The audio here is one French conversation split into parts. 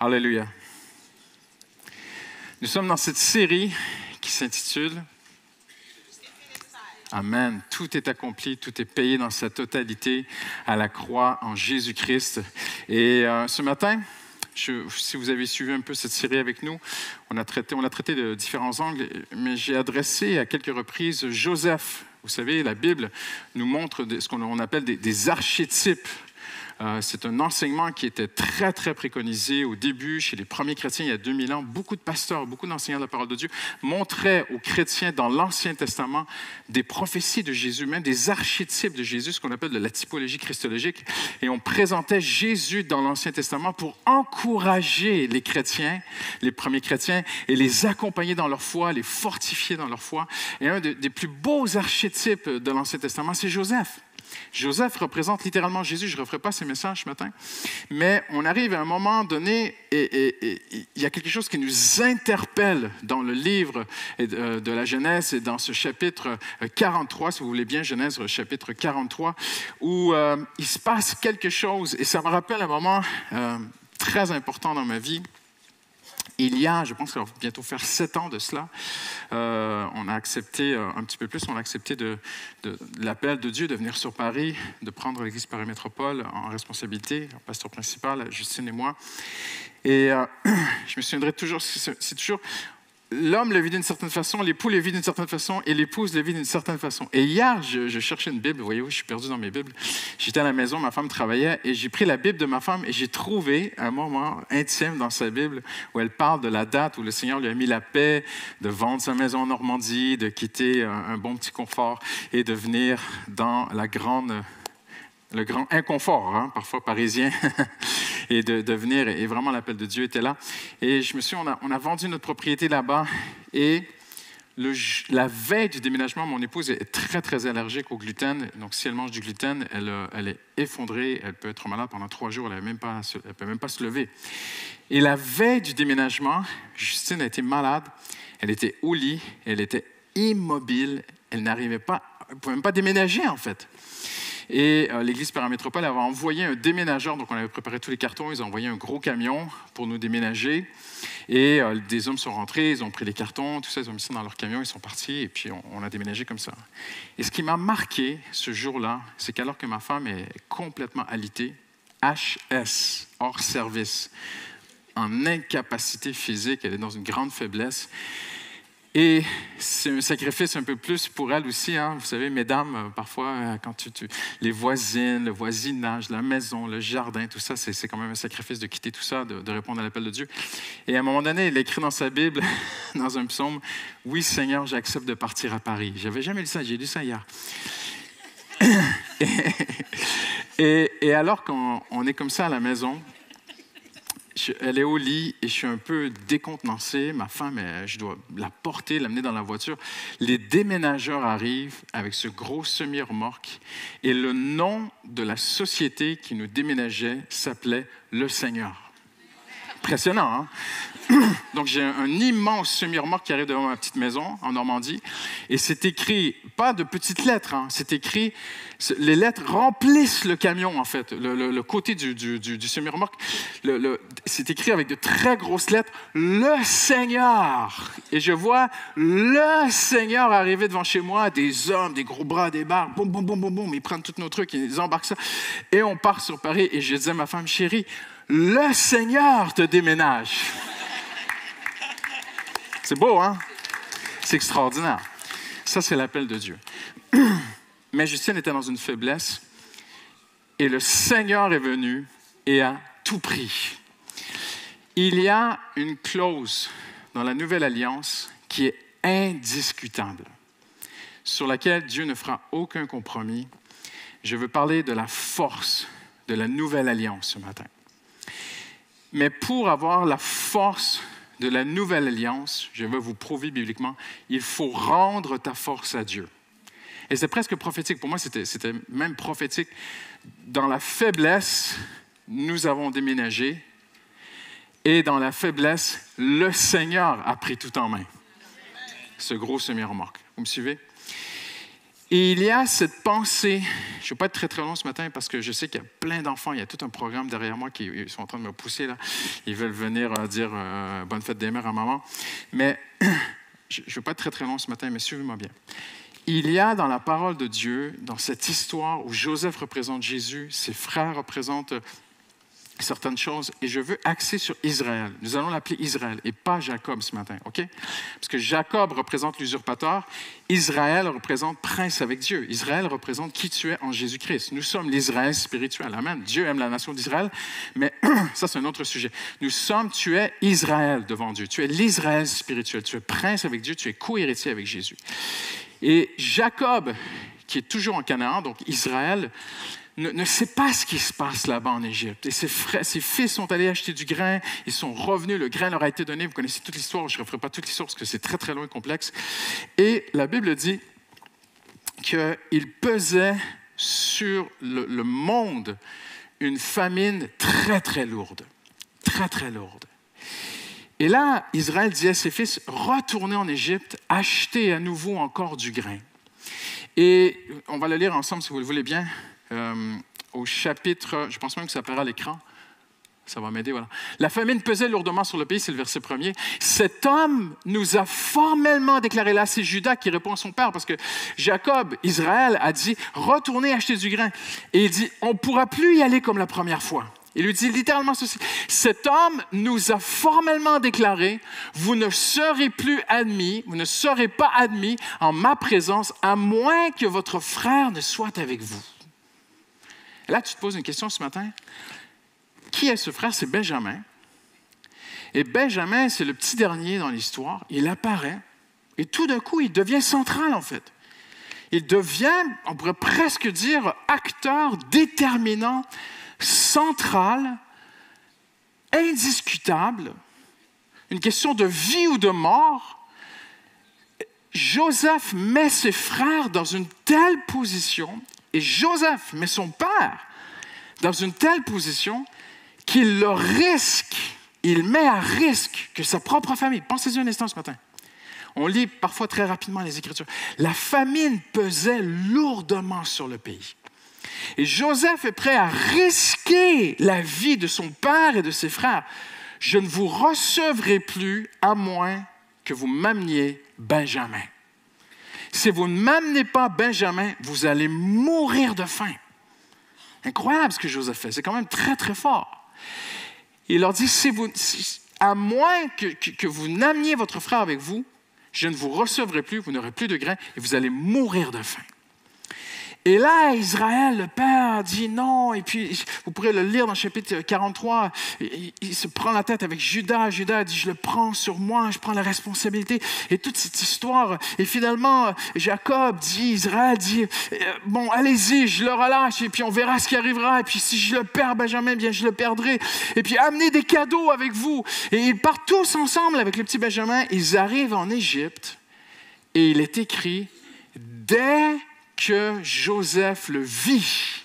Alléluia. Nous sommes dans cette série qui s'intitule Amen. Tout est accompli, tout est payé dans sa totalité à la croix en Jésus-Christ. Et ce matin, si vous avez suivi un peu cette série avec nous, on a traité de différents angles, mais j'ai adressé à quelques reprises Joseph. Vous savez, la Bible nous montre ce qu'on appelle des archétypes. C'est un enseignement qui était très, très préconisé au début chez les premiers chrétiens il y a 2000 ans. Beaucoup de pasteurs, beaucoup d'enseignants de la parole de Dieu montraient aux chrétiens dans l'Ancien Testament des prophéties de Jésus, même des archétypes de Jésus, ce qu'on appelle de la typologie christologique. Et on présentait Jésus dans l'Ancien Testament pour encourager les chrétiens, les premiers chrétiens, et les accompagner dans leur foi, les fortifier dans leur foi. Et un des plus beaux archétypes de l'Ancien Testament, c'est Joseph. Joseph représente littéralement Jésus. Je ne referai pas ces messages ce matin. Mais on arrive à un moment donné et il y a quelque chose qui nous interpelle dans le livre de la Genèse et dans ce chapitre 43, si vous voulez bien, Genèse chapitre 43, où il se passe quelque chose. Et ça me rappelle un moment très important dans ma vie. Il y a, je pense qu'il va bientôt faire 7 ans de cela, on a accepté un petit peu plus, on a accepté de l'appel de Dieu de venir sur Paris, de prendre l'Église Paris Métropole en responsabilité, le pasteur principal, Justine et moi. Et je me souviendrai toujours, c'est toujours... L'homme le vit d'une certaine façon, l'époux le vit d'une certaine façon et l'épouse le vit d'une certaine façon. Et hier, je cherchais une Bible, voyez-vous, je suis perdu dans mes Bibles. J'étais à la maison, ma femme travaillait et j'ai pris la Bible de ma femme et j'ai trouvé un moment intime dans sa Bible où elle parle de la date où le Seigneur lui a mis la paix de vendre sa maison en Normandie, de quitter un bon petit confort et de venir dans le grand inconfort, parfois parisien, et de venir, et vraiment l'appel de Dieu était là. Et je me suis on a vendu notre propriété là-bas, et la veille du déménagement, mon épouse est très, très allergique au gluten, donc si elle mange du gluten, elle est effondrée, elle peut être malade pendant 3 jours, elle ne peut même pas se lever. Et la veille du déménagement, Justine a été malade, elle était au lit, elle était immobile, elle ne pouvait même pas déménager en fait. Et l'Église Paris Métropole avait envoyé un déménageur, donc on avait préparé tous les cartons, ils ont envoyé un gros camion pour nous déménager. Et des hommes sont rentrés, ils ont pris les cartons, tout ça, ils ont mis ça dans leur camion, ils sont partis, et puis on a déménagé comme ça. Et ce qui m'a marqué ce jour-là, c'est qu'alors que ma femme est complètement alitée, HS, hors service, en incapacité physique, elle est dans une grande faiblesse. Et c'est un sacrifice un peu plus pour elle aussi. Vous savez, mesdames, parfois, quand les voisines, le voisinage, la maison, le jardin, tout ça, c'est quand même un sacrifice de quitter tout ça, de répondre à l'appel de Dieu. Et à un moment donné, elle écrit dans sa Bible, dans un psaume, « Oui, Seigneur, j'accepte de partir à Paris. » Je n'avais jamais lu ça, j'ai lu ça hier. Et alors qu'on est comme ça à la maison, elle est au lit et je suis un peu décontenancé. Ma femme, je dois la porter, l'amener dans la voiture. Les déménageurs arrivent avec ce gros semi-remorque et le nom de la société qui nous déménageait s'appelait Le Seigneur. Impressionnant, Donc, j'ai un immense semi-remorque qui arrive devant ma petite maison en Normandie. Et c'est écrit, pas de petites lettres, c'est écrit, les lettres remplissent le camion, en fait, le côté du semi-remorque. C'est écrit avec de très grosses lettres, Le Seigneur. Et je vois Le Seigneur arriver devant chez moi, des hommes, des gros bras, des barres, boum, boum, boum, boum, boum, ils prennent tous nos trucs, ils embarquent ça. Et on part sur Paris. Et je disais à ma femme, chérie, le Seigneur te déménage. C'est beau, C'est extraordinaire. Ça, c'est l'appel de Dieu. Mais Justine était dans une faiblesse et le Seigneur est venu et a tout pris. Il y a une clause dans la Nouvelle Alliance qui est indiscutable, sur laquelle Dieu ne fera aucun compromis. Je veux parler de la force de la Nouvelle Alliance ce matin. Mais pour avoir la force de la Nouvelle Alliance, je vais vous prouver bibliquement, il faut rendre ta force à Dieu. Et c'est presque prophétique. Pour moi, c'était même prophétique. Dans la faiblesse, nous avons déménagé. Et dans la faiblesse, le Seigneur a pris tout en main. Ce gros semi-remorque. Vous me suivez? Et il y a cette pensée, je ne vais pas être très très long ce matin parce que je sais qu'il y a plein d'enfants, il y a tout un programme derrière moi qui ils sont en train de me pousser là. Ils veulent venir dire bonne fête des mères à maman. Mais je ne vais pas être très très long ce matin, mais suivez-moi bien. Il y a dans la parole de Dieu, dans cette histoire où Joseph représente Jésus, ses frères représentent certaines choses, et je veux axer sur Israël. Nous allons l'appeler Israël et pas Jacob ce matin, OK? Parce que Jacob représente l'usurpateur, Israël représente prince avec Dieu. Israël représente qui tu es en Jésus-Christ. Nous sommes l'Israël spirituel, amen. Dieu aime la nation d'Israël, mais ça c'est un autre sujet. Tu es Israël devant Dieu, tu es l'Israël spirituel, tu es prince avec Dieu, tu es co-héritier avec Jésus. Et Jacob, qui est toujours en Canaan, donc Israël, ne sait pas ce qui se passe là-bas en Égypte. Et ses fils sont allés acheter du grain, ils sont revenus, le grain leur a été donné. Vous connaissez toute l'histoire, je ne referai pas toute l'histoire parce que c'est très très long et complexe. Et la Bible dit qu'il pesait sur le monde une famine très très lourde. Très très lourde. Et là, Israël dit à ses fils, retournez en Égypte, achetez à nouveau encore du grain. Et on va le lire ensemble si vous le voulez bien. Au chapitre, je pense même que ça apparaît à l'écran, ça va m'aider, voilà. La famine pesait lourdement sur le pays, c'est le verset 1er. Cet homme nous a formellement déclaré, là c'est Judas qui répond à son père, parce que Jacob, Israël, a dit, retournez acheter du grain. Et il dit, on ne pourra plus y aller comme la première fois. Il lui dit littéralement ceci, cet homme nous a formellement déclaré, vous ne serez plus admis, vous ne serez pas admis en ma présence, à moins que votre frère ne soit avec vous. Là, tu te poses une question ce matin. Qui est ce frère? C'est Benjamin. Et Benjamin, c'est le petit dernier dans l'histoire. Il apparaît et tout d'un coup, il devient central en fait. Il devient, on pourrait presque dire, acteur déterminant, central, indiscutable, une question de vie ou de mort. Joseph met ses frères dans une telle position. Et Joseph met son père dans une telle position qu'il le risque, il met à risque que sa propre famille. Pensez-y un instant ce matin. On lit parfois très rapidement les Écritures. La famine pesait lourdement sur le pays. Et Joseph est prêt à risquer la vie de son père et de ses frères. Je ne vous recevrai plus à moins que vous m'ameniez Benjamin. Si vous ne m'amenez pas Benjamin, vous allez mourir de faim. Incroyable ce que Joseph fait. C'est quand même très, très fort. Il leur dit, à moins que vous n'ameniez votre frère avec vous, je ne vous recevrai plus, vous n'aurez plus de grain et vous allez mourir de faim. Et là, Israël, le père, dit non. Et puis, vous pourrez le lire dans le chapitre 43. Il se prend la tête avec Judas. Judas dit, je le prends sur moi, je prends la responsabilité. Et toute cette histoire. Et finalement, Jacob dit, Israël dit, bon, allez-y, je le relâche. Et puis, on verra ce qui arrivera. Et puis, si je le perds, Benjamin, bien, je le perdrai. Et puis, amenez des cadeaux avec vous. Et ils partent tous ensemble avec le petit Benjamin. Ils arrivent en Égypte. Et il est écrit, dès que Joseph le vit,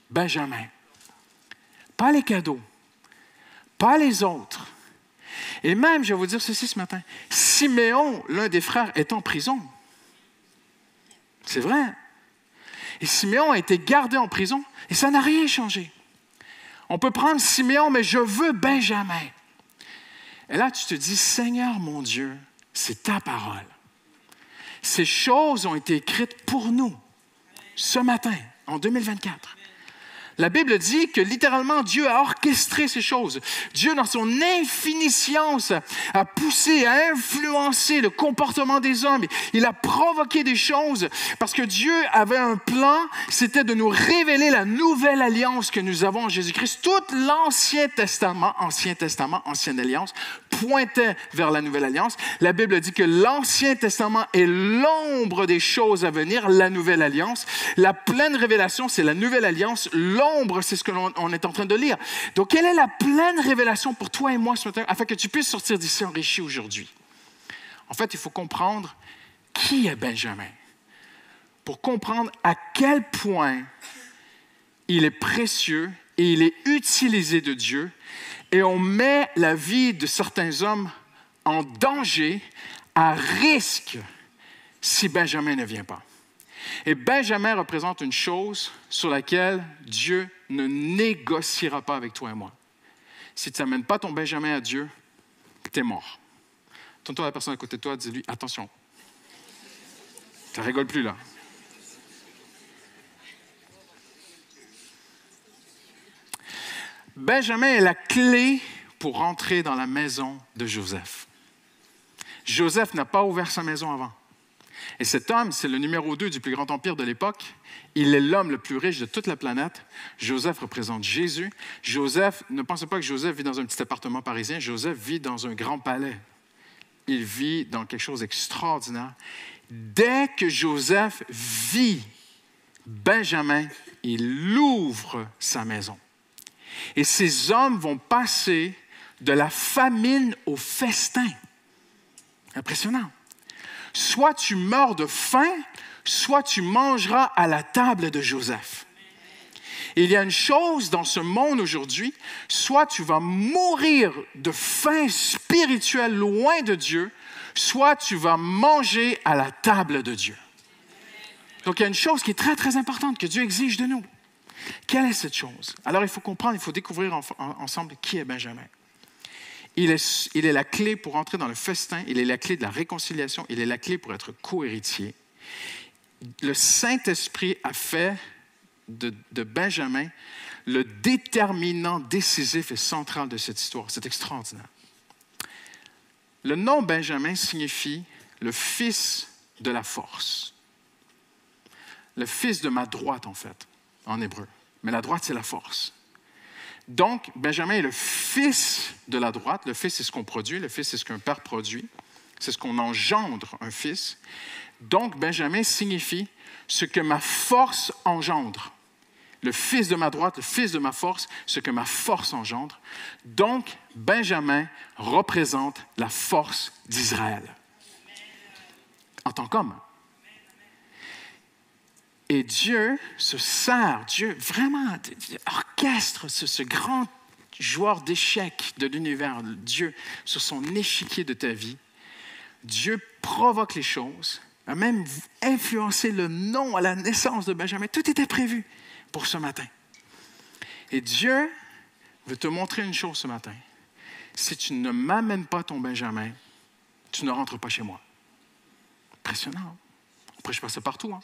Benjamin. Pas les cadeaux, pas les autres. Et même, je vais vous dire ceci ce matin, Siméon, l'un des frères, est en prison. C'est vrai. Et Siméon a été gardé en prison et ça n'a rien changé. On peut prendre Siméon, mais je veux Benjamin. Et là, tu te dis, Seigneur mon Dieu, c'est ta parole. Ces choses ont été écrites pour nous, ce matin, en 2024. La Bible dit que littéralement, Dieu a orchestré ces choses. Dieu, dans son infinie science, a poussé, a influencé le comportement des hommes. Il a provoqué des choses parce que Dieu avait un plan, c'était de nous révéler la nouvelle alliance que nous avons en Jésus-Christ. Tout l'Ancien Testament, Ancienne Alliance, pointait vers la nouvelle alliance. La Bible dit que l'Ancien Testament est l'ombre des choses à venir, la nouvelle alliance. La pleine révélation, c'est la nouvelle alliance. L'ombre, c'est ce que l'on est en train de lire. Donc, quelle est la pleine révélation pour toi et moi ce matin, afin que tu puisses sortir d'ici enrichi aujourd'hui? En fait, il faut comprendre qui est Benjamin, pour comprendre à quel point il est précieux et il est utilisé de Dieu, et on met la vie de certains hommes en danger, à risque, si Benjamin ne vient pas. Et Benjamin représente une chose sur laquelle Dieu ne négociera pas avec toi et moi. Si tu n'amènes pas ton Benjamin à Dieu, tu es mort. Tourne-toi à la personne à côté de toi, dis-lui, attention. Ça ne rigole plus là. Benjamin est la clé pour rentrer dans la maison de Joseph. Joseph n'a pas ouvert sa maison avant. Et cet homme, c'est le numéro 2 du plus grand empire de l'époque. Il est l'homme le plus riche de toute la planète. Joseph représente Jésus. Joseph, ne pensez pas que Joseph vit dans un petit appartement parisien. Joseph vit dans un grand palais. Il vit dans quelque chose d'extraordinaire. Dès que Joseph vit Benjamin, il ouvre sa maison. Et ces hommes vont passer de la famine au festin. Impressionnant. Soit tu meurs de faim, soit tu mangeras à la table de Joseph. Et il y a une chose dans ce monde aujourd'hui, soit tu vas mourir de faim spirituelle loin de Dieu, soit tu vas manger à la table de Dieu. Donc il y a une chose qui est très, très importante que Dieu exige de nous. Quelle est cette chose? Alors il faut comprendre, il faut découvrir ensemble qui est Benjamin. Il est la clé pour entrer dans le festin, il est la clé de la réconciliation, il est la clé pour être co-héritier. Le Saint-Esprit a fait de Benjamin le déterminant décisif et central de cette histoire. C'est extraordinaire. Le nom Benjamin signifie le fils de la force. Le fils de ma droite, en fait, en hébreu. Mais la droite, c'est la force. Donc, Benjamin est le fils de la droite. Le fils, c'est ce qu'on produit. Le fils, c'est ce qu'un père produit. C'est ce qu'on engendre, un fils. Donc, Benjamin signifie ce que ma force engendre. Le fils de ma droite, le fils de ma force, ce que ma force engendre. Donc, Benjamin représente la force d'Israël. En tant qu'homme. Et Dieu se sert, Dieu vraiment orchestre ce grand joueur d'échecs de l'univers, Dieu, sur son échiquier de ta vie. Dieu provoque les choses, a même influencé le nom à la naissance de Benjamin. Tout était prévu pour ce matin. Et Dieu veut te montrer une chose ce matin. Si tu ne m'amènes pas ton Benjamin, tu ne rentres pas chez moi. Impressionnant. On ne prêche pas ça partout, hein?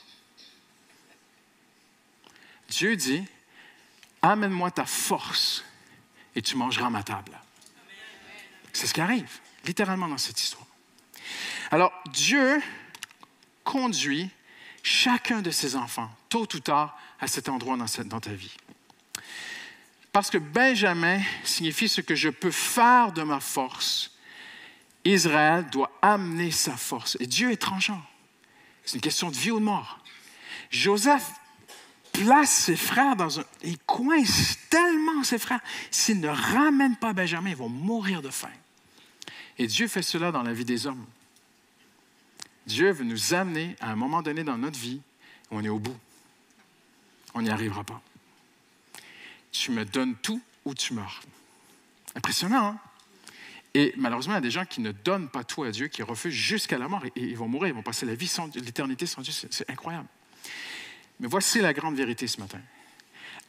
Dieu dit, amène-moi ta force et tu mangeras à ma table. C'est ce qui arrive, littéralement dans cette histoire. Alors, Dieu conduit chacun de ses enfants, tôt ou tard, à cet endroit dans ta vie. Parce que Benjamin signifie ce que je peux faire de ma force. Israël doit amener sa force. Et Dieu est tranchant. C'est une question de vie ou de mort. Joseph place ses frères dans un... Il coince tellement ses frères. S'ils ne ramènent pas Benjamin, ils vont mourir de faim. Et Dieu fait cela dans la vie des hommes. Dieu veut nous amener à un moment donné dans notre vie où on est au bout. On n'y arrivera pas. Tu me donnes tout ou tu meurs. Impressionnant, hein? Et malheureusement, il y a des gens qui ne donnent pas tout à Dieu, qui refusent jusqu'à la mort et ils vont mourir, ils vont passer l'éternité sans Dieu. C'est incroyable. Mais voici la grande vérité ce matin.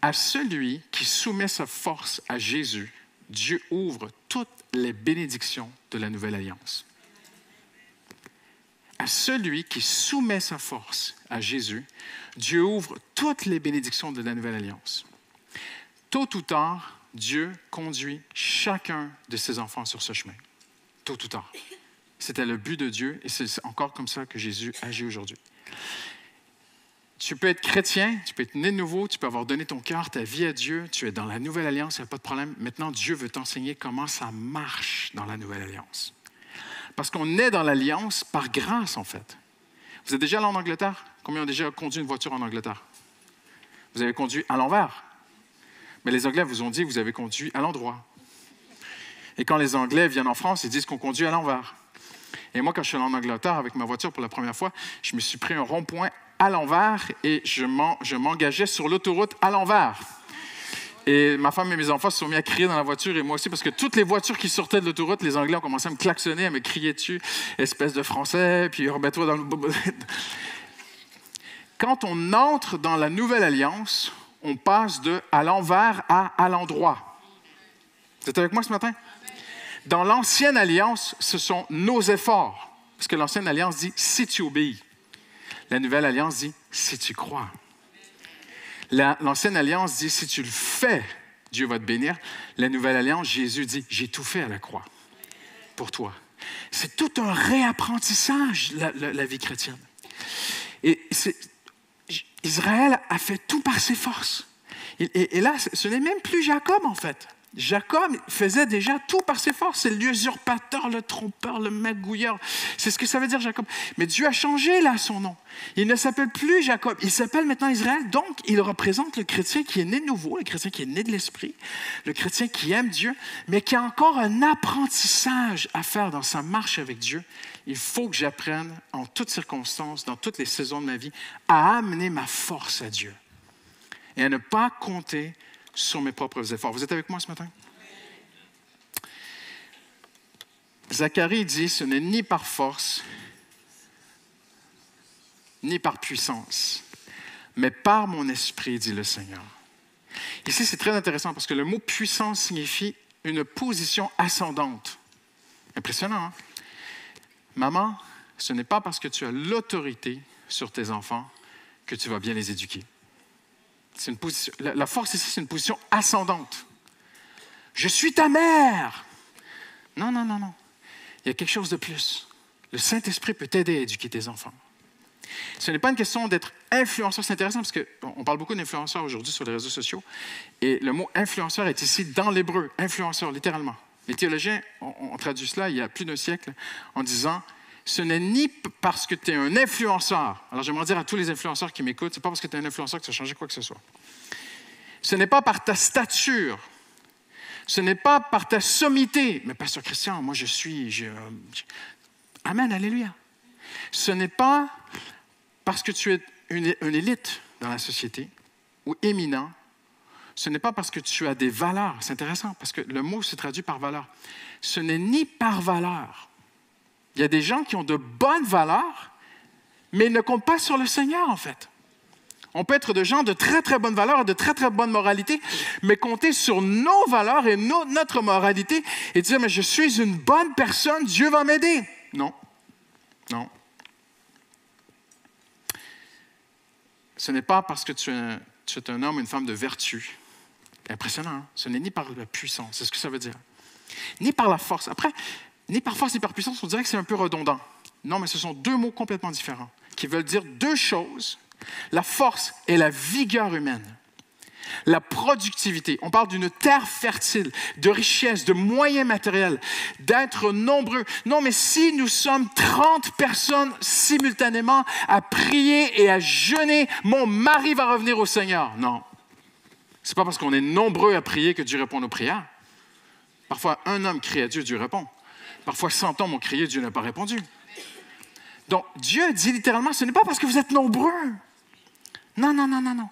À celui qui soumet sa force à Jésus, Dieu ouvre toutes les bénédictions de la nouvelle alliance. À celui qui soumet sa force à Jésus, Dieu ouvre toutes les bénédictions de la nouvelle alliance. Tôt ou tard, Dieu conduit chacun de ses enfants sur ce chemin. Tôt ou tard. C'était le but de Dieu et c'est encore comme ça que Jésus agit aujourd'hui. Tu peux être chrétien, tu peux être né de nouveau, tu peux avoir donné ton cœur, ta vie à Dieu, tu es dans la nouvelle alliance, il n'y a pas de problème. Maintenant, Dieu veut t'enseigner comment ça marche dans la nouvelle alliance. Parce qu'on est dans l'alliance par grâce, en fait. Vous êtes déjà allé en Angleterre? Combien ont déjà conduit une voiture en Angleterre? Vous avez conduit à l'envers. Mais les Anglais vous ont dit que vous avez conduit à l'endroit. Et quand les Anglais viennent en France, ils disent qu'on conduit à l'envers. Et moi, quand je suis allé en Angleterre avec ma voiture pour la première fois, je me suis pris un rond-point à l'envers et je m'engageais sur l'autoroute à l'envers. Et ma femme et mes enfants se sont mis à crier dans la voiture et moi aussi parce que toutes les voitures qui sortaient de l'autoroute, les Anglais ont commencé à me klaxonner, à me crier dessus, espèce de Français, puis remets-toi dans le... Quand on entre dans la nouvelle alliance, on passe de à l'envers à l'endroit. Vous êtes avec moi ce matin? Dans l'ancienne alliance, ce sont nos efforts. Parce que l'ancienne alliance dit « si tu obéis ». La nouvelle alliance dit « si tu crois ». L'ancienne alliance dit « si tu le fais, Dieu va te bénir ». La nouvelle alliance, Jésus dit « j'ai tout fait à la croix pour toi ». C'est tout un réapprentissage, la vie chrétienne. Et Israël a fait tout par ses forces. Et là, ce n'est même plus Jacob, en fait. Jacob faisait déjà tout par ses forces. C'est l'usurpateur, le trompeur, le magouilleur. C'est ce que ça veut dire, Jacob. Mais Dieu a changé, là, son nom. Il ne s'appelle plus Jacob. Il s'appelle maintenant Israël. Donc, il représente le chrétien qui est né de nouveau, le chrétien qui est né de l'Esprit, le chrétien qui aime Dieu, mais qui a encore un apprentissage à faire dans sa marche avec Dieu. Il faut que j'apprenne, en toutes circonstances, dans toutes les saisons de ma vie, à amener ma force à Dieu et à ne pas compter sur mes propres efforts. Vous êtes avec moi ce matin? Zacharie dit, ce n'est ni par force, ni par puissance, mais par mon esprit, dit le Seigneur. Ici, c'est très intéressant parce que le mot puissance signifie une position ascendante. Impressionnant, hein? Maman, ce n'est pas parce que tu as l'autorité sur tes enfants que tu vas bien les éduquer. C'est une position, la force ici, c'est une position ascendante. Je suis ta mère. Non, non, non, non. Il y a quelque chose de plus. Le Saint-Esprit peut t'aider à éduquer tes enfants. Ce n'est pas une question d'être influenceur. C'est intéressant parce qu'on parle beaucoup d'influenceurs aujourd'hui sur les réseaux sociaux. Et le mot influenceur est ici dans l'hébreu. Influenceur, littéralement. Les théologiens ont traduit cela il y a plus d'un siècle en disant ce n'est ni parce que tu es un influenceur. Alors, j'aimerais dire à tous les influenceurs qui m'écoutent, ce n'est pas parce que tu es un influenceur que tu vas changer quoi que ce soit. Ce n'est pas par ta stature. Ce n'est pas par ta sommité. Mais pasteur Christian, moi je suis... Amen, alléluia. Ce n'est pas parce que tu es une élite dans la société ou éminent. Ce n'est pas parce que tu as des valeurs. C'est intéressant parce que le mot se traduit par valeur. Ce n'est ni par valeur. Il y a des gens qui ont de bonnes valeurs, mais ils ne comptent pas sur le Seigneur, en fait. On peut être de gens de très, très bonnes valeurs et de très, très bonne moralité, mais compter sur nos valeurs et notre moralité et dire, mais je suis une bonne personne, Dieu va m'aider. Non. Non. Ce n'est pas parce que tu es un homme ou une femme de vertu. Impressionnant, hein? Ce n'est ni par la puissance, c'est ce que ça veut dire. Ni par la force. Après, ni par force ni par puissance, on dirait que c'est un peu redondant. Non, mais ce sont deux mots complètement différents qui veulent dire deux choses. La force et la vigueur humaine. La productivité. On parle d'une terre fertile, de richesse, de moyens matériels, d'être nombreux. Non, mais si nous sommes 30 personnes simultanément à prier et à jeûner, mon mari va revenir au Seigneur. Non. Ce n'est pas parce qu'on est nombreux à prier que Dieu répond aux prières. Parfois, un homme crie à Dieu, Dieu répond. Parfois, 100 hommes ont crié, Dieu n'a pas répondu. Donc, Dieu dit littéralement, ce n'est pas parce que vous êtes nombreux. Non, non, non, non, non.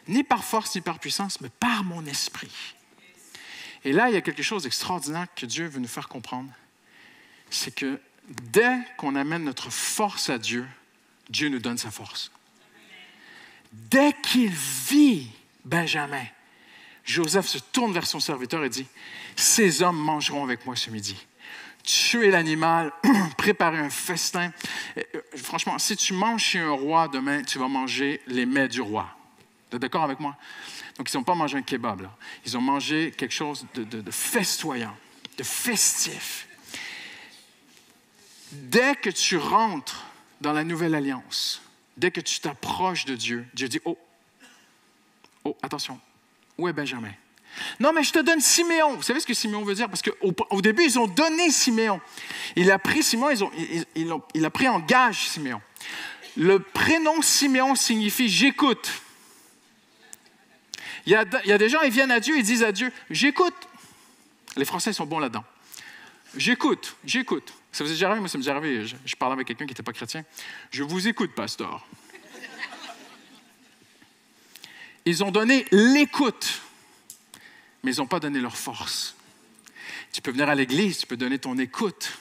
Ni par force, ni par puissance, mais par mon esprit. Et là, il y a quelque chose d'extraordinaire que Dieu veut nous faire comprendre. C'est que dès qu'on amène notre force à Dieu, Dieu nous donne sa force. Dès qu'il vit Benjamin, Joseph se tourne vers son serviteur et dit, « Ces hommes mangeront avec moi ce midi. » Tuer l'animal, préparer un festin. Franchement, si tu manges chez un roi demain, tu vas manger les mets du roi. Vous êtes d'accord avec moi? Donc, ils n'ont pas mangé un kebab, là. Ils ont mangé quelque chose de festoyant, de festif. Dès que tu rentres dans la nouvelle alliance, dès que tu t'approches de Dieu, Dieu dit, oh, attention, où est Benjamin? Non, mais je te donne Siméon. Vous savez ce que Siméon veut dire? Parce qu'au début, ils ont donné Siméon. Il a pris Siméon, il a pris en gage Siméon. Le prénom Siméon signifie « j'écoute ». Il y a des gens, ils viennent à Dieu, ils disent à Dieu « j'écoute ». Les Français sont bons là-dedans. « J'écoute, j'écoute ». Ça vous est déjà arrivé? Moi, ça m'est déjà arrivé. Je parlais avec quelqu'un qui n'était pas chrétien. « Je vous écoute, pasteur ». Ils ont donné l'écoute. Mais ils n'ont pas donné leur force. Tu peux venir à l'église, tu peux donner ton écoute.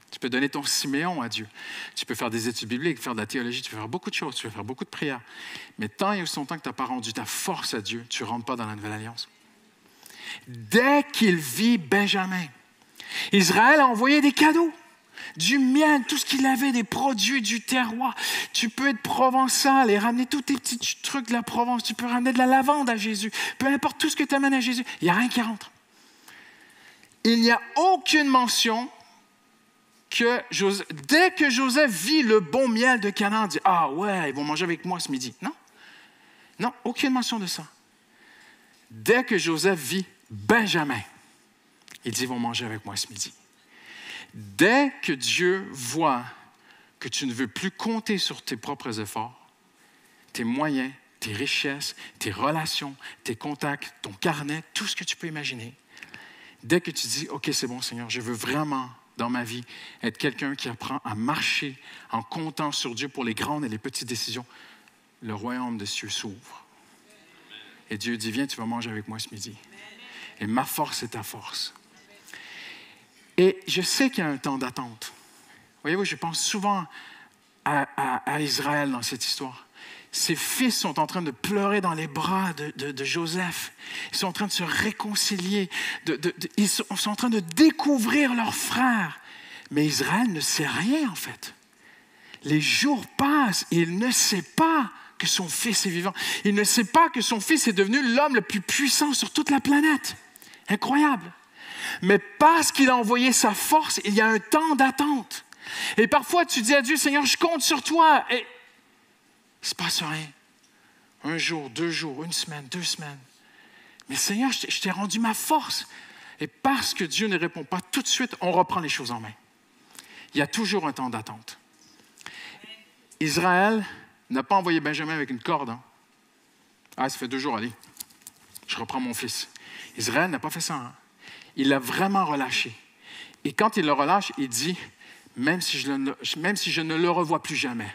Tu peux donner ton Siméon à Dieu. Tu peux faire des études bibliques, faire de la théologie, tu peux faire beaucoup de choses, tu peux faire beaucoup de prières. Mais tant et aussi longtemps que tu n'as pas rendu ta force à Dieu, tu ne rentres pas dans la nouvelle alliance. Dès qu'il vit Benjamin, Israël a envoyé des cadeaux. Du miel, tout ce qu'il avait, des produits du terroir. Tu peux être provençal et ramener tous tes petits trucs de la Provence. Tu peux ramener de la lavande à Jésus. Peu importe tout ce que tu amènes à Jésus, il n'y a rien qui rentre. Il n'y a aucune mention que dès que Joseph vit le bon miel de Canaan, il dit « Ah ouais, ils vont manger avec moi ce midi. » Non, non, aucune mention de ça. Dès que Joseph vit Benjamin, il dit « Ils vont manger avec moi ce midi. » Dès que Dieu voit que tu ne veux plus compter sur tes propres efforts, tes moyens, tes richesses, tes relations, tes contacts, ton carnet, tout ce que tu peux imaginer, dès que tu dis « OK, c'est bon Seigneur, je veux vraiment dans ma vie être quelqu'un qui apprend à marcher en comptant sur Dieu pour les grandes et les petites décisions », le royaume des cieux s'ouvre. Et Dieu dit « Viens, tu vas manger avec moi ce midi. Et ma force est ta force. » Et je sais qu'il y a un temps d'attente. Voyez-vous, je pense souvent à Israël dans cette histoire. Ses fils sont en train de pleurer dans les bras de Joseph. Ils sont en train de se réconcilier. Ils sont en train de découvrir leur frère. Mais Israël ne sait rien, en fait. Les jours passent et il ne sait pas que son fils est vivant. Il ne sait pas que son fils est devenu l'homme le plus puissant sur toute la planète. Incroyable. Mais parce qu'il a envoyé sa force, il y a un temps d'attente. Et parfois, tu dis à Dieu, Seigneur, je compte sur toi. Et il ne se passe rien. Un jour, 2 jours, 1 semaine, 2 semaines. Mais Seigneur, je t'ai rendu ma force. Et parce que Dieu ne répond pas tout de suite, on reprend les choses en main. Il y a toujours un temps d'attente. Israël n'a pas envoyé Benjamin avec une corde. Hein. Ah, ça fait 2 jours, allez. Je reprends mon fils. Israël n'a pas fait ça. Hein. Il l'a vraiment relâché. Et quand il le relâche, il dit, même si je ne le revois plus jamais,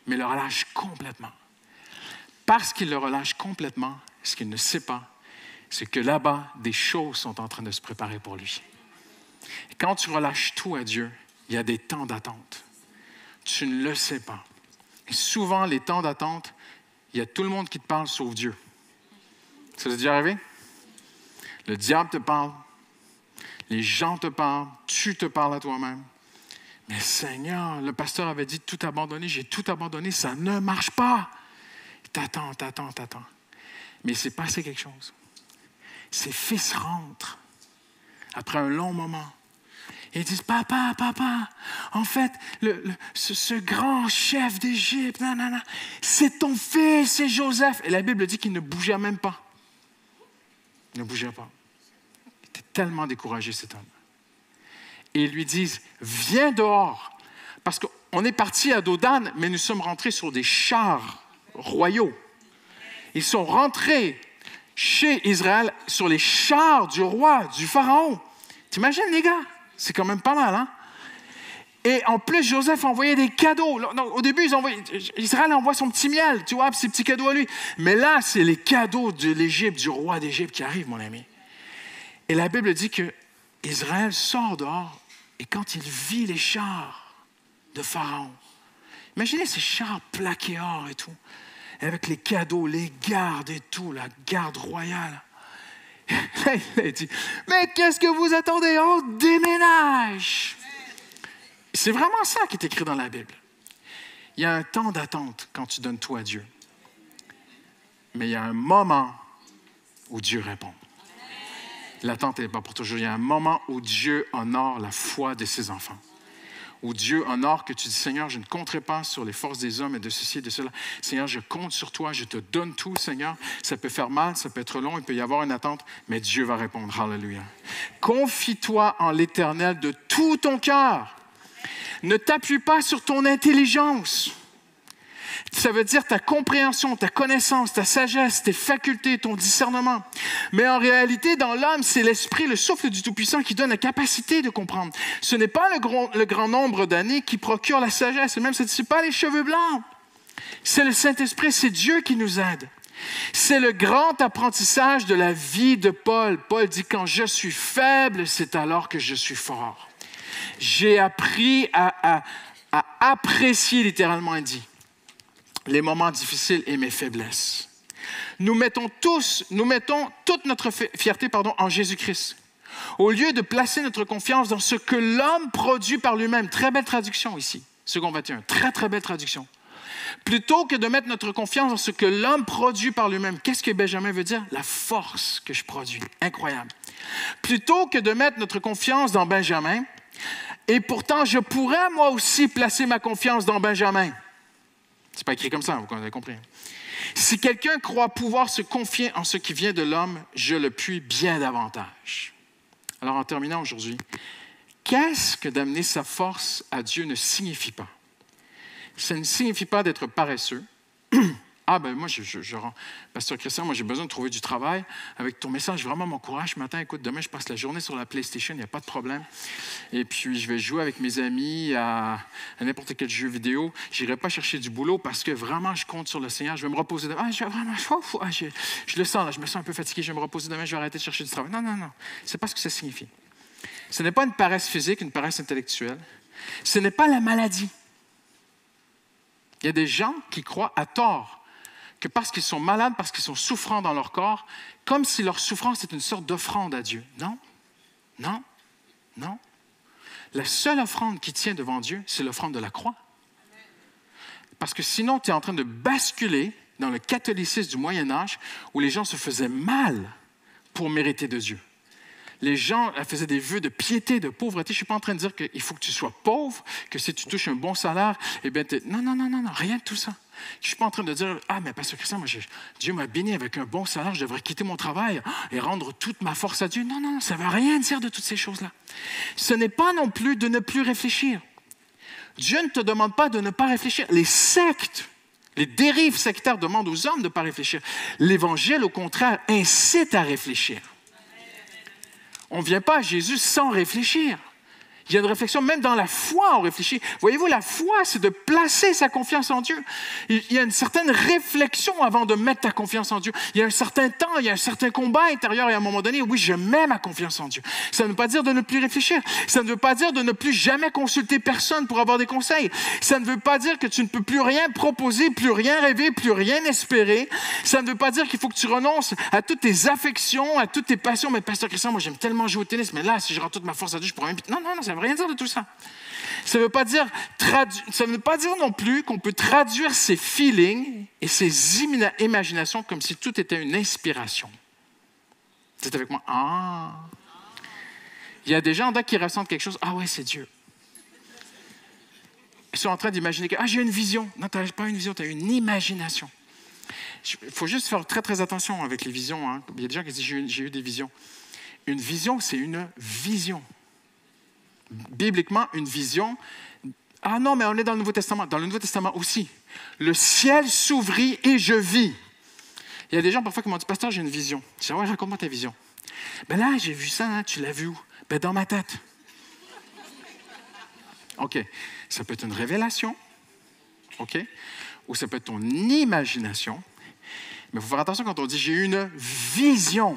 mais le relâche complètement. Parce qu'il le relâche complètement, ce qu'il ne sait pas, c'est que là-bas, des choses sont en train de se préparer pour lui. Et quand tu relâches tout à Dieu, il y a des temps d'attente. Tu ne le sais pas. Et souvent, les temps d'attente, il y a tout le monde qui te parle sauf Dieu. Ça t'est déjà arrivé? Le diable te parle. Les gens te parlent, tu te parles à toi-même. Mais Seigneur, le pasteur avait dit tout abandonner, j'ai tout abandonné, ça ne marche pas. T'attends. Mais il s'est passé quelque chose. Ses fils rentrent après un long moment. Et ils disent, papa, en fait, ce grand chef d'Égypte, c'est ton fils, c'est Joseph. Et la Bible dit qu'il ne bougeait même pas. Il ne bougeait pas. Tellement découragé cet homme. Et ils lui disent, viens dehors. Parce qu'on est parti à Dodan, mais nous sommes rentrés sur des chars royaux. Ils sont rentrés chez Israël sur les chars du roi, du pharaon. T'imagines, les gars? C'est quand même pas mal, hein? Et en plus, Joseph envoyait des cadeaux. Au début, Israël envoie son petit miel, tu vois, ses petits cadeaux à lui. Mais là, c'est les cadeaux de l'Égypte, du roi d'Égypte qui arrivent, mon ami. Et la Bible dit qu'Israël sort dehors et quand il vit les chars de Pharaon, imaginez ces chars plaqués or et tout, avec les cadeaux, les gardes et tout, la garde royale. Là, il a dit, mais qu'est-ce que vous attendez? On déménage! C'est vraiment ça qui est écrit dans la Bible. Il y a un temps d'attente quand tu donnes tout à Dieu. Mais il y a un moment où Dieu répond. L'attente n'est pas pour toujours. Il y a un moment où Dieu honore la foi de ses enfants. Où Dieu honore que tu dis, Seigneur, je ne compterai pas sur les forces des hommes et de ceci et de cela. Seigneur, je compte sur toi, je te donne tout, Seigneur. Ça peut faire mal, ça peut être long, il peut y avoir une attente, mais Dieu va répondre. Alléluia. Confie-toi en l'Éternel de tout ton cœur. Ne t'appuie pas sur ton intelligence. Ça veut dire ta compréhension, ta connaissance, ta sagesse, tes facultés, ton discernement. Mais en réalité, dans l'âme, c'est l'esprit, le souffle du Tout-Puissant qui donne la capacité de comprendre. Ce n'est pas le grand nombre d'années qui procure la sagesse, et même ce n'est pas les cheveux blancs. C'est le Saint-Esprit, c'est Dieu qui nous aide. C'est le grand apprentissage de la vie de Paul. Paul dit, quand je suis faible, c'est alors que je suis fort. J'ai appris à apprécier, littéralement dit, les moments difficiles et mes faiblesses. Nous mettons toute notre fierté en Jésus-Christ. Au lieu de placer notre confiance dans ce que l'homme produit par lui-même. Très belle traduction ici, second 21. Très, très belle traduction. Plutôt que de mettre notre confiance dans ce que l'homme produit par lui-même. Qu'est-ce que Benjamin veut dire? La force que je produis. Incroyable. Plutôt que de mettre notre confiance dans Benjamin, et pourtant, je pourrais moi aussi placer ma confiance dans Benjamin. C'est pas écrit comme ça, vous avez compris. Si quelqu'un croit pouvoir se confier en ce qui vient de l'homme, je le puis bien davantage. Alors, en terminant aujourd'hui, qu'est-ce que d'amener sa force à Dieu ne signifie pas? Ça ne signifie pas d'être paresseux. Ah, ben moi, Pasteur Christian, moi, j'ai besoin de trouver du travail. Avec ton message, vraiment m'encourage ce matin. Écoute, demain, je passe la journée sur la PlayStation, il n'y a pas de problème. Et puis, je vais jouer avec mes amis à n'importe quel jeu vidéo. Je n'irai pas chercher du boulot parce que vraiment, je compte sur le Seigneur. Je vais me reposer demain. Je le sens, là, je me sens un peu fatigué. Je vais me reposer demain, je vais arrêter de chercher du travail. Non, non, non. Ce n'est pas ce que ça signifie. Ce n'est pas une paresse physique, une paresse intellectuelle. Ce n'est pas la maladie. Il y a des gens qui croient à tort que parce qu'ils sont malades, parce qu'ils sont souffrants dans leur corps, comme si leur souffrance est une sorte d'offrande à Dieu. Non, non, non. La seule offrande qui tient devant Dieu, c'est l'offrande de la croix. Parce que sinon, tu es en train de basculer dans le catholicisme du Moyen Âge où les gens se faisaient mal pour mériter de Dieu. Les gens faisaient des vœux de piété, de pauvreté. Je ne suis pas en train de dire qu'il faut que tu sois pauvre, que si tu touches un bon salaire, eh bien, non, non, non, non, non, rien de tout ça. Je ne suis pas en train de dire, ah, mais Pasteur Christian, moi, Dieu m'a béni avec un bon salaire, je devrais quitter mon travail et rendre toute ma force à Dieu. Non, non, ça ne veut rien dire de toutes ces choses-là. Ce n'est pas non plus de ne plus réfléchir. Dieu ne te demande pas de ne pas réfléchir. Les sectes, les dérives sectaires demandent aux hommes de ne pas réfléchir. L'Évangile, au contraire, incite à réfléchir. On ne vient pas à Jésus sans réfléchir. Il y a une réflexion, même dans la foi, on réfléchit. Voyez-vous, la foi, c'est de placer sa confiance en Dieu. Il y a une certaine réflexion avant de mettre ta confiance en Dieu. Il y a un certain temps, il y a un certain combat intérieur et à un moment donné, oui, je mets ma confiance en Dieu. Ça ne veut pas dire de ne plus réfléchir. Ça ne veut pas dire de ne plus jamais consulter personne pour avoir des conseils. Ça ne veut pas dire que tu ne peux plus rien proposer, plus rien rêver, plus rien espérer. Ça ne veut pas dire qu'il faut que tu renonces à toutes tes affections, à toutes tes passions. Mais Pasteur Christian, moi, j'aime tellement jouer au tennis, mais là, si je rends toute ma force à Dieu, je pourrais même... Non, non, non, ça ne veut rien dire de tout ça. Ça ne veut pas dire non plus qu'on peut traduire ses feelings et ses imaginations comme si tout était une inspiration. C'est avec moi. Ah! Il y a des gens qui ressentent quelque chose. Ah ouais, c'est Dieu. Ils sont en train d'imaginer que j'ai une vision. Non, tu n'as pas une vision, tu as une imagination. Il faut juste faire très, très attention avec les visions. Hein. Il y a des gens qui disent j'ai eu des visions. Une vision, c'est une vision. Bibliquement, une vision. Ah non, mais on est dans le Nouveau Testament. Dans le Nouveau Testament aussi. Le ciel s'ouvrit et je vis. Il y a des gens parfois qui m'ont dit, Pasteur, j'ai une vision. Je dis, ouais, raconte-moi ta vision. Ben là, j'ai vu ça, hein, tu l'as vu où? Ben dans ma tête. OK. Ça peut être une révélation. OK? Ou ça peut être ton imagination. Mais il faut faire attention quand on dit, j'ai une vision.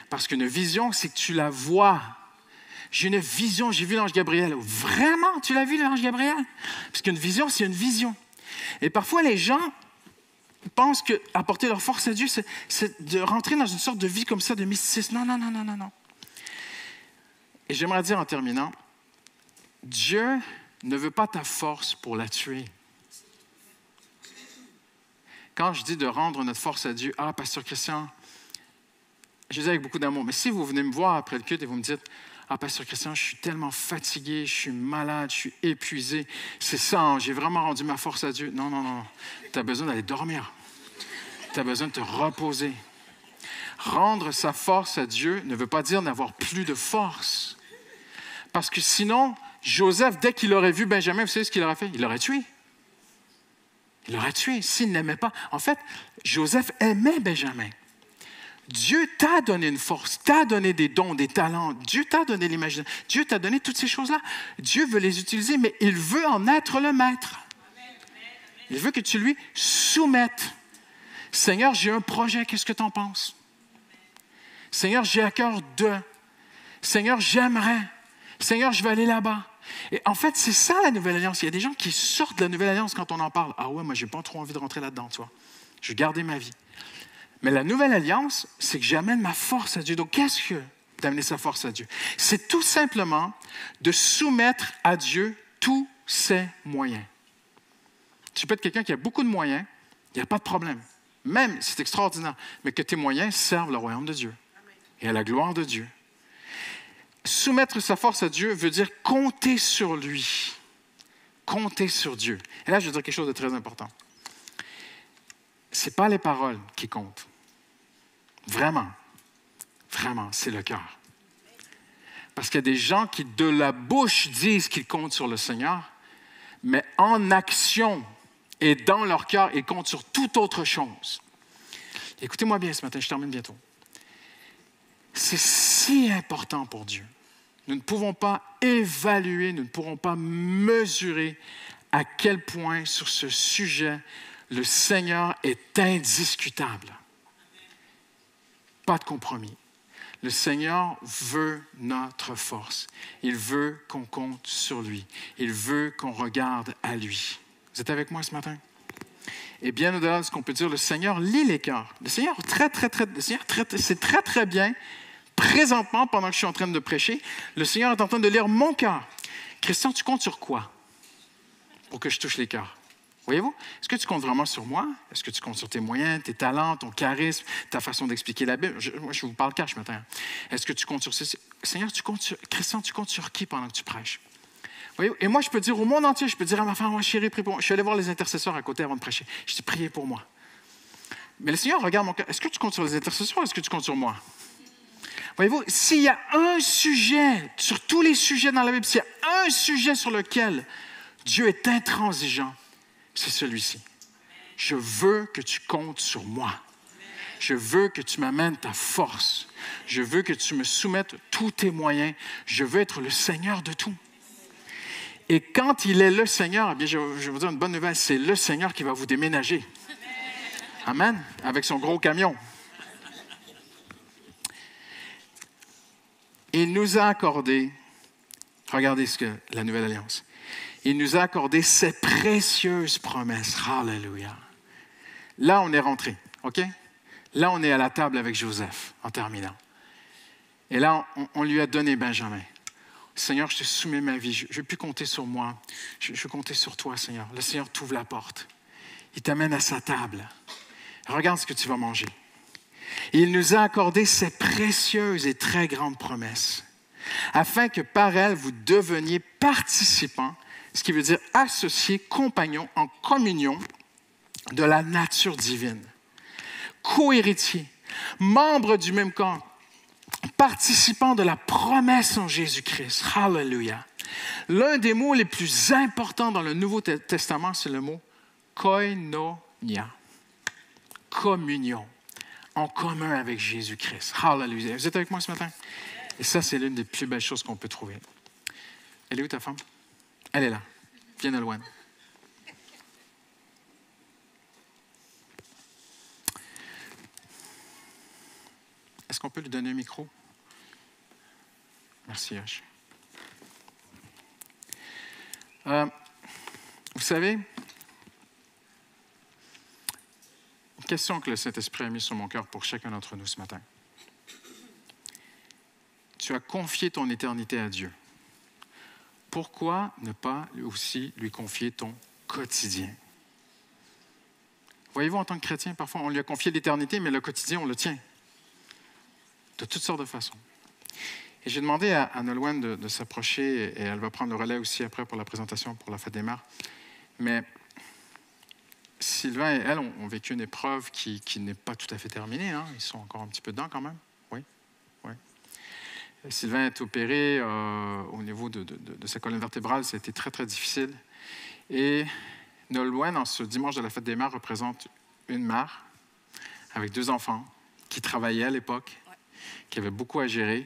Parce qu'une vision, c'est que tu la vois. J'ai une vision, j'ai vu l'ange Gabriel. Vraiment, tu l'as vu l'ange Gabriel? Parce qu'une vision, c'est une vision. Et parfois, les gens pensent qu'apporter leur force à Dieu, c'est de rentrer dans une sorte de vie comme ça, de mysticisme. Non, non, non, non, non, non. Et j'aimerais dire en terminant, Dieu ne veut pas ta force pour la tuer. Quand je dis de rendre notre force à Dieu, Pasteur Christian, je dis avec beaucoup d'amour, mais si vous venez me voir après le culte et vous me dites, Pasteur Christian, je suis tellement fatigué, je suis malade, je suis épuisé. C'est ça, j'ai vraiment rendu ma force à Dieu. Non, non, non. Tu as besoin d'aller dormir. Tu as besoin de te reposer. Rendre sa force à Dieu ne veut pas dire n'avoir plus de force. Parce que sinon, Joseph, dès qu'il aurait vu Benjamin, vous savez ce qu'il aurait fait? Il l'aurait tué. Il l'aurait tué s'il ne l'aimait pas. En fait, Joseph aimait Benjamin. Dieu t'a donné une force, t'a donné des dons, des talents. Dieu t'a donné l'imagination. Dieu t'a donné toutes ces choses-là. Dieu veut les utiliser, mais il veut en être le maître. Il veut que tu lui soumettes. Seigneur, j'ai un projet, qu'est-ce que tu en penses? Seigneur, j'ai à cœur de. Seigneur, j'aimerais. Seigneur, je vais aller là-bas. Et en fait, c'est ça la Nouvelle Alliance. Il y a des gens qui sortent de la Nouvelle Alliance quand on en parle. Ah ouais, moi, j'ai pas trop envie de rentrer là-dedans, tu vois. Je vais garder ma vie. Mais la Nouvelle Alliance, c'est que j'amène ma force à Dieu. Donc, qu'est-ce que d'amener sa force à Dieu? C'est tout simplement de soumettre à Dieu tous ses moyens. Tu peux être quelqu'un qui a beaucoup de moyens, il n'y a pas de problème. Même, c'est extraordinaire, mais que tes moyens servent le royaume de Dieu et à la gloire de Dieu. Soumettre sa force à Dieu veut dire compter sur lui. Compter sur Dieu. Et là, je veux dire quelque chose de très important. Ce n'est pas les paroles qui comptent. Vraiment, vraiment, c'est le cœur. Parce qu'il y a des gens qui, de la bouche, disent qu'ils comptent sur le Seigneur, mais en action et dans leur cœur, ils comptent sur toute autre chose. Écoutez-moi bien ce matin, je termine bientôt. C'est si important pour Dieu. Nous ne pouvons pas évaluer, nous ne pourrons pas mesurer à quel point sur ce sujet, le Seigneur est indiscutable. Pas de compromis. Le Seigneur veut notre force. Il veut qu'on compte sur lui. Il veut qu'on regarde à lui. Vous êtes avec moi ce matin? Et bien au-delà de ce qu'on peut dire, le Seigneur lit les cœurs. Le Seigneur c'est très, très bien. Présentement, pendant que je suis en train de prêcher, le Seigneur est en train de lire mon cœur. Christian, tu comptes sur quoi pour que je touche les cœurs? Voyez-vous? Est-ce que tu comptes vraiment sur moi? Est-ce que tu comptes sur tes moyens, tes talents, ton charisme, ta façon d'expliquer la Bible? Moi, je vous parle cash matin. Est-ce que tu comptes sur ceci? Seigneur, Christian, tu comptes sur qui pendant que tu prêches? Voyez-vous? Et moi, je peux dire au monde entier, je peux dire à ma femme, moi, chérie, prie pour moi. Je suis allé voir les intercesseurs à côté avant de prêcher. Je dis, priez pour moi. Mais le Seigneur regarde mon cœur. Est-ce que tu comptes sur les intercesseurs ou est-ce que tu comptes sur moi? Voyez-vous, s'il y a un sujet, sur tous les sujets dans la Bible, s'il y a un sujet sur lequel Dieu est intransigeant, c'est celui-ci. Je veux que tu comptes sur moi. Je veux que tu m'amènes ta force. Je veux que tu me soumettes tous tes moyens. Je veux être le Seigneur de tout. Et quand il est le Seigneur, eh bien, je vais vous dire une bonne nouvelle, c'est le Seigneur qui va vous déménager. Amen. Avec son gros camion. Il nous a accordé, regardez ce que la Nouvelle Alliance, il nous a accordé ces précieuses promesses. Alléluia. Là, on est rentré, OK? Là, on est à la table avec Joseph, en terminant. Et là, on lui a donné Benjamin. Seigneur, je te soumets ma vie. Je ne veux plus compter sur moi. Je veux compter sur toi, Seigneur. Le Seigneur t'ouvre la porte. Il t'amène à sa table. Regarde ce que tu vas manger. Il nous a accordé ces précieuses et très grandes promesses, afin que par elles, vous deveniez participants, ce qui veut dire associés, compagnons, en communion de la nature divine, co-héritiers, membres du même corps, participants de la promesse en Jésus-Christ. Hallelujah. L'un des mots les plus importants dans le Nouveau Testament, c'est le mot koinonia, communion. En commun avec Jésus-Christ. Hallelujah. Vous êtes avec moi ce matin? Et ça, c'est l'une des plus belles choses qu'on peut trouver. Elle est où ta femme? Elle est là. Viens de loin. Est-ce qu'on peut lui donner un micro? Merci, H. Vous savez, une question que le Saint-Esprit a mise sur mon cœur pour chacun d'entre nous ce matin. Tu as confié ton éternité à Dieu. Pourquoi ne pas aussi lui confier ton quotidien? Voyez-vous, en tant que chrétien, parfois on lui a confié l'éternité, mais le quotidien, on le tient. De toutes sortes de façons. Et j'ai demandé à Nolwenn de s'approcher, et elle va prendre le relais aussi après pour la présentation pour la fête des mères. Mais Sylvain et elle ont vécu une épreuve qui n'est pas tout à fait terminée. Hein. Ils sont encore un petit peu dedans quand même. Oui. Sylvain est opéré au niveau de sa colonne vertébrale. Ça a été très, très difficile. Et Nolwenn, en ce dimanche de la fête des mères, représente une mère avec 2 enfants qui travaillait à l'époque, qui avait beaucoup à gérer,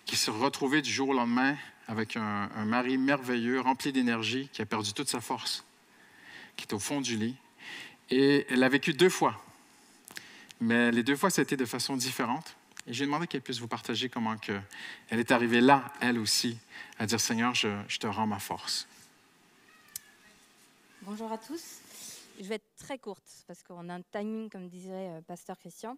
qui se retrouvait du jour au lendemain avec un mari merveilleux, rempli d'énergie, qui a perdu toute sa force, qui est au fond du lit. Et elle l'a vécu 2 fois. Mais les 2 fois, ça a été de façon différente. Et j'ai demandé qu'elle puisse vous partager comment que elle est arrivée là, elle aussi, à dire, Seigneur, je te rends ma force. Bonjour à tous. Je vais être très courte parce qu'on a un timing, comme disait Pasteur Christian.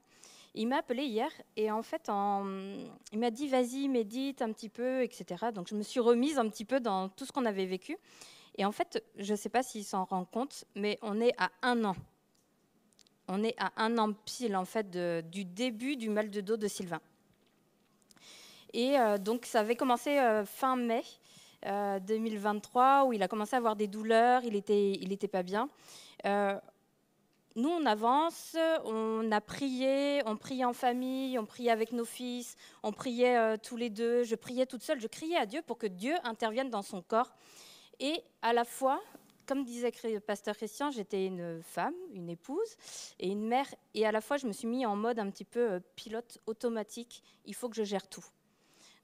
Il m'a appelé hier et en fait, il m'a dit vas-y, médite un petit peu, etc. Donc je me suis remise un petit peu dans tout ce qu'on avait vécu. Et en fait, je ne sais pas s'il s'en rend compte, mais on est à 1 an. On est à 1 an pile en fait du début du mal de dos de Sylvain. Et donc ça avait commencé fin mai 2023 où il a commencé à avoir des douleurs, il était pas bien. Nous, on avance, on a prié, on priait en famille, on priait avec nos fils, on priait tous les deux, je priais toute seule, je criais à Dieu pour que Dieu intervienne dans son corps. Et à la fois, comme disait le pasteur Christian, j'étais une femme, une épouse et une mère. Et à la fois, je me suis mis en mode un petit peu pilote automatique. Il faut que je gère tout.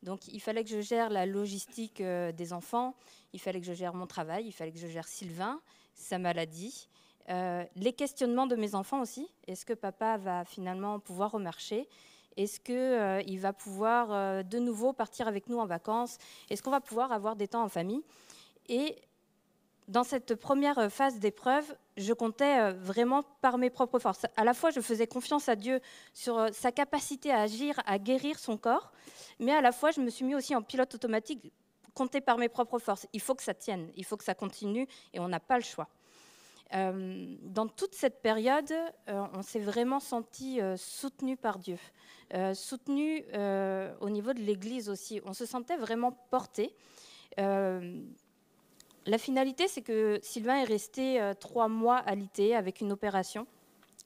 Donc, il fallait que je gère la logistique des enfants, il fallait que je gère mon travail, il fallait que je gère Sylvain, sa maladie. Les questionnements de mes enfants aussi. Est-ce que papa va finalement pouvoir remarcher? Est-ce qu'il va pouvoir de nouveau partir avec nous en vacances? Est-ce qu'on va pouvoir avoir des temps en famille? Et dans cette première phase d'épreuve, je comptais vraiment par mes propres forces. À la fois, je faisais confiance à Dieu sur sa capacité à agir, à guérir son corps, mais à la fois, je me suis mis aussi en pilote automatique, compter par mes propres forces. Il faut que ça tienne, il faut que ça continue, et on n'a pas le choix. Dans toute cette période, on s'est vraiment senti soutenu par Dieu, soutenu au niveau de l'Église aussi. On se sentait vraiment porté. La finalité, c'est que Sylvain est resté 3 mois alité avec une opération.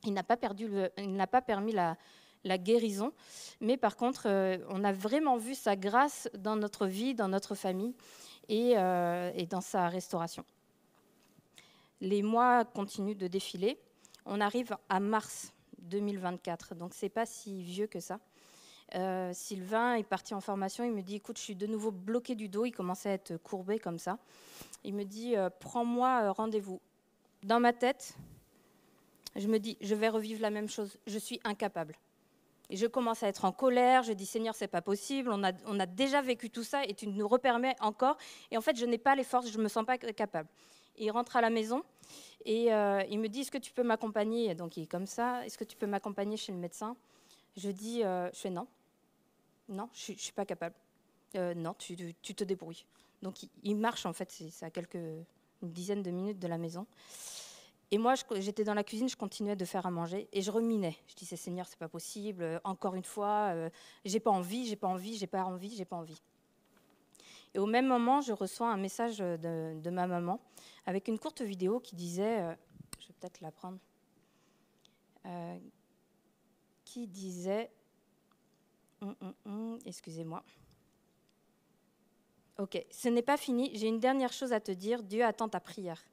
Il n'a pas permis la guérison, mais par contre, on a vraiment vu sa grâce dans notre vie, dans notre famille et dans sa restauration. Les mois continuent de défiler. On arrive à mars 2024, donc c'est pas si vieux que ça. Sylvain est parti en formation, il me dit, écoute, je suis de nouveau bloqué du dos, il commençait à être courbé comme ça. Il me dit, prends-moi rendez-vous. Dans ma tête, je me dis, je vais revivre la même chose, je suis incapable. Et je commence à être en colère, je dis, Seigneur, c'est pas possible, on a déjà vécu tout ça et tu nous repermets encore. Et en fait, je n'ai pas les forces, je me sens pas capable. Et il rentre à la maison et il me dit, est-ce que tu peux m'accompagner? Donc il est comme ça, est-ce que tu peux m'accompagner chez le médecin? Je dis, je fais non. Non, je ne suis pas capable. Non, tu te débrouilles. Donc il marche en fait, c'est à une dizaine de minutes de la maison. Et moi, j'étais dans la cuisine, je continuais de faire à manger et je ruminais. Je disais, Seigneur, c'est pas possible, encore une fois, j'ai pas envie. Et au même moment, je reçois un message de ma maman avec une courte vidéo qui disait, je vais peut-être la prendre, qui disait, excusez-moi. Ok, ce n'est pas fini, j'ai une dernière chose à te dire, Dieu attend ta prière.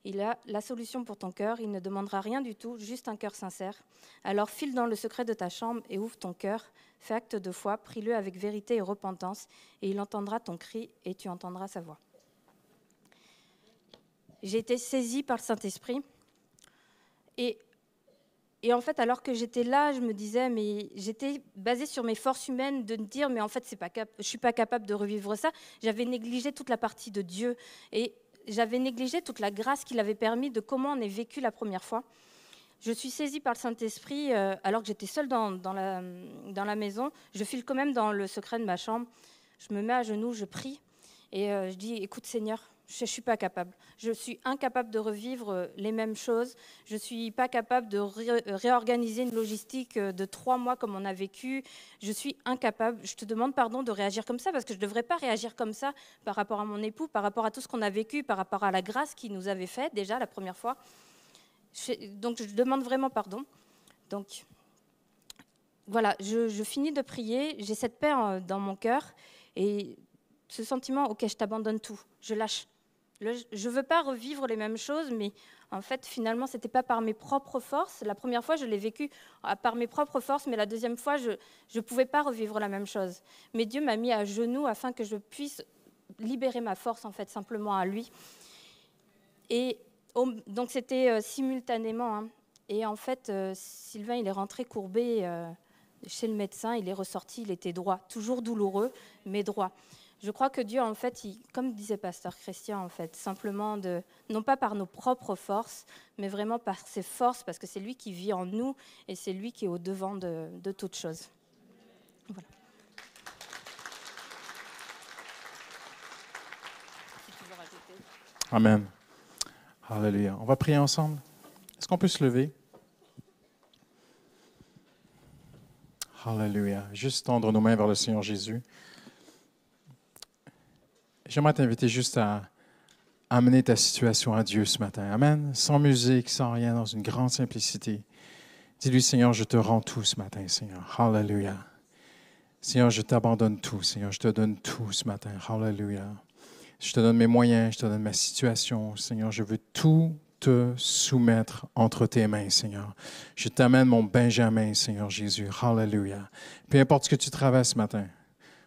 Il a la solution pour ton cœur, il ne demandera rien du tout, juste un cœur sincère. Alors file dans le secret de ta chambre et ouvre ton cœur, fais acte de foi, prie-le avec vérité et repentance, et il entendra ton cri et tu entendras sa voix. J'ai été saisie par le Saint-Esprit et en fait, alors que j'étais là, je me disais, mais j'étais basée sur mes forces humaines de me dire, mais en fait, je ne suis pas capable de revivre ça. J'avais négligé toute la partie de Dieu et j'avais négligé toute la grâce qu'il avait permis de comment on est vécu la première fois. Je suis saisie par le Saint-Esprit alors que j'étais seule dans la maison. Je file quand même dans le secret de ma chambre. Je me mets à genoux, je prie et je dis, écoute Seigneur, je ne suis pas capable. Je suis incapable de revivre les mêmes choses. Je ne suis pas capable de réorganiser une logistique de 3 mois comme on a vécu. Je suis incapable. Je te demande pardon de réagir comme ça parce que je ne devrais pas réagir comme ça par rapport à mon époux, par rapport à tout ce qu'on a vécu, par rapport à la grâce qu'il nous avait faite déjà la première fois. Donc je demande vraiment pardon. Donc voilà, je finis de prier. J'ai cette paix dans mon cœur et ce sentiment, ok, je t'abandonne tout. Je lâche. Je ne veux pas revivre les mêmes choses, mais en fait, finalement, ce n'était pas par mes propres forces. La première fois, je l'ai vécu par mes propres forces, mais la deuxième fois, je ne pouvais pas revivre la même chose. Mais Dieu m'a mis à genoux afin que je puisse libérer ma force, en fait, simplement à lui. Et donc, c'était simultanément. Hein. Et en fait, Sylvain, il est rentré courbé chez le médecin, il est ressorti, il était droit, toujours douloureux, mais droit. Je crois que Dieu, en fait, comme disait Pasteur Christian, en fait, simplement non pas par nos propres forces, mais vraiment par ses forces, parce que c'est lui qui vit en nous et c'est lui qui est au-devant de toute chose. Voilà. Si tu veux rajouter. Amen. Alléluia. On va prier ensemble. Est-ce qu'on peut se lever? Alléluia. Juste tendre nos mains vers le Seigneur Jésus. J'aimerais t'inviter juste à amener ta situation à Dieu ce matin. Amen. Sans musique, sans rien, dans une grande simplicité. Dis-lui, Seigneur, je te rends tout ce matin, Seigneur. Alléluia. Seigneur, je t'abandonne tout, Seigneur. Je te donne tout ce matin. Alléluia. Je te donne mes moyens, je te donne ma situation. Seigneur, je veux tout te soumettre entre tes mains, Seigneur. Je t'amène mon Benjamin, Seigneur Jésus. Alléluia. Peu importe ce que tu traverses ce matin,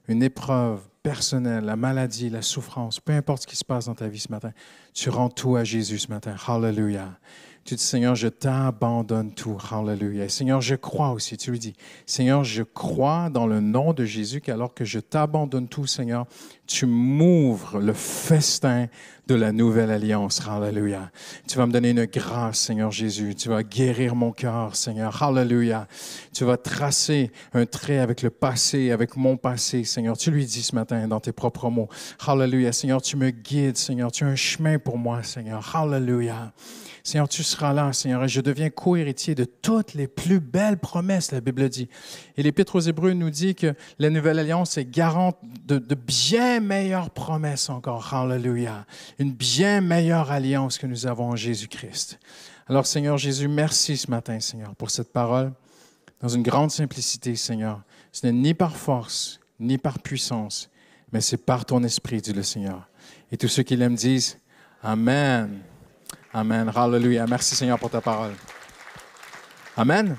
une épreuve personnelle, la maladie, la souffrance, peu importe ce qui se passe dans ta vie ce matin, tu rends tout à Jésus ce matin. Alléluia. Tu dis, Seigneur, je t'abandonne tout. Alléluia. Seigneur, je crois aussi. Tu lui dis, Seigneur, je crois dans le nom de Jésus qu'alors que je t'abandonne tout, Seigneur, tu m'ouvres le festin de la nouvelle alliance. Alléluia. Tu vas me donner une grâce, Seigneur Jésus. Tu vas guérir mon cœur, Seigneur. Alléluia. Tu vas tracer un trait avec le passé, avec mon passé, Seigneur. Tu lui dis ce matin dans tes propres mots. Alléluia. Seigneur, tu me guides, Seigneur. Tu as un chemin pour moi, Seigneur. Alléluia. Seigneur, tu seras là, Seigneur, et je deviens co-héritier de toutes les plus belles promesses, la Bible dit. Et l'Épître aux Hébreux nous dit que la nouvelle alliance est garante de bien meilleures promesses encore. Alléluia. Une bien meilleure alliance que nous avons en Jésus-Christ. Alors, Seigneur Jésus, merci ce matin, Seigneur, pour cette parole. Dans une grande simplicité, Seigneur. Ce n'est ni par force, ni par puissance, mais c'est par ton esprit, dit le Seigneur. Et tous ceux qui l'aiment disent Amen. Amen. Alléluia. Merci Seigneur pour ta parole. Amen.